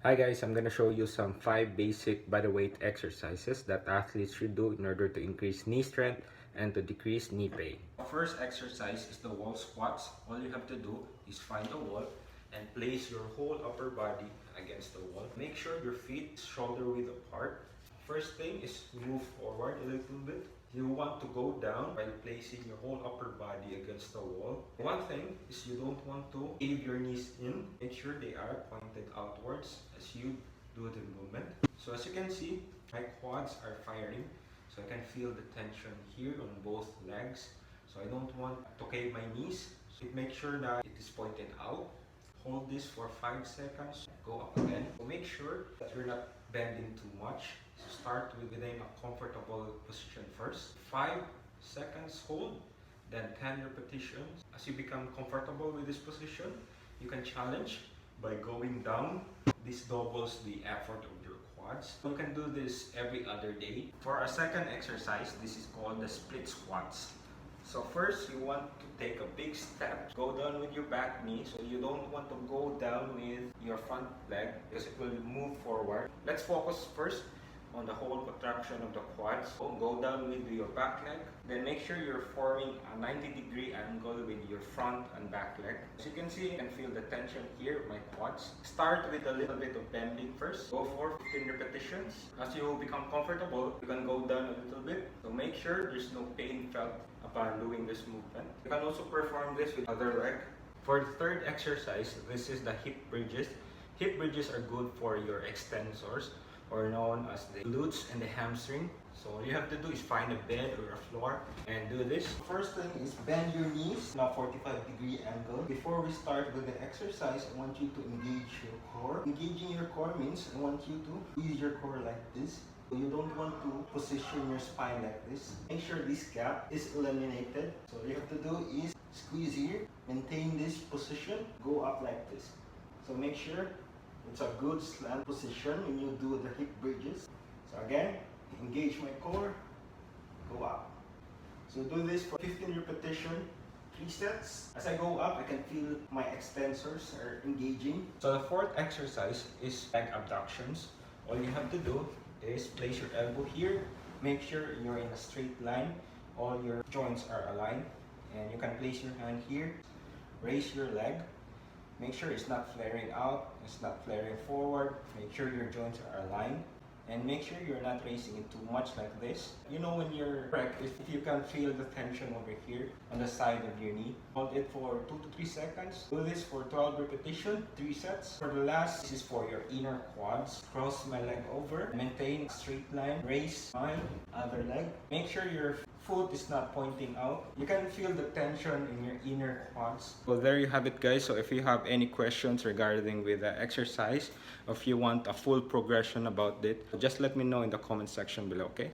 Hi guys, I'm gonna show you some 5 basic bodyweight exercises that athletes should do in order to increase knee strength and to decrease knee pain. First exercise is the wall squats. All you have to do is find a wall and place your whole upper body against the wall. Make sure your feet shoulder width apart. First thing is move forward a little bit. You want to go down by placing your whole upper body against the wall. One thing is you don't want to cave your knees in. Make sure they are pointed outwards as you do the movement. So as you can see, my quads are firing. So I can feel the tension here on both legs. So I don't want to cave my knees. So make sure that it is pointed out. Hold this for 5 seconds. Go up again. So make sure that you're not bending too much. So start within a comfortable position first. 5 seconds hold, then 10 repetitions. As you become comfortable with this position, you can challenge by going down. This doubles the effort of your quads. You can do this every other day. For our second exercise, this is called the split squats. So first, you want to take a big step. Go down with your back knee. So you don't want to go down with your front leg because it will move forward. Let's focus first on the whole contraction of the quads. So go down with your back leg. Then make sure you're forming a 90-degree angle with your front and back leg. As you can see, you can feel the tension here, my quads. Start with a little bit of bending first. Go for 15 repetitions. As you become comfortable, you can go down a little bit. So make sure there's no pain felt upon doing this movement. You can also perform this with other leg. For the third exercise, this is the hip bridges. Hip bridges are good for your extensors, or known as the glutes and the hamstring. So all you have to do is find a bed or a floor and do this. First thing is bend your knees in a 45-degree angle. Before we start with the exercise, I want you to engage your core. Engaging your core means I want you to use your core like this. You don't want to position your spine like this. Make sure this gap is eliminated. So all you have to do is squeeze here, maintain this position, go up like this. So make sure it's a good slant position when you do the hip bridges. So again, engage my core, go up. So do this for 15 repetitions, 3 sets. As I go up, I can feel my extensors are engaging. So the fourth exercise is leg abductions. All you have to do is place your elbow here. Make sure you're in a straight line. All your joints are aligned. And you can place your hand here. Raise your leg. Make sure it's not flaring out, it's not flaring forward. Make sure your joints are aligned. And make sure you're not raising it too much like this. You know when you're correct, if you can feel the tension over here on the side of your knee, hold it for 2 to 3 seconds. Do this for 12 repetitions, 3 sets. For the last, this is for your inner quads. Cross my leg over, maintain a straight line, raise my other leg. Make sure your foot is not pointing out. You can feel the tension in your inner quads. Well, there you have it, guys. So if you have any questions regarding with the exercise, or if you want a full progression about it, just let me know in the comment section below, okay?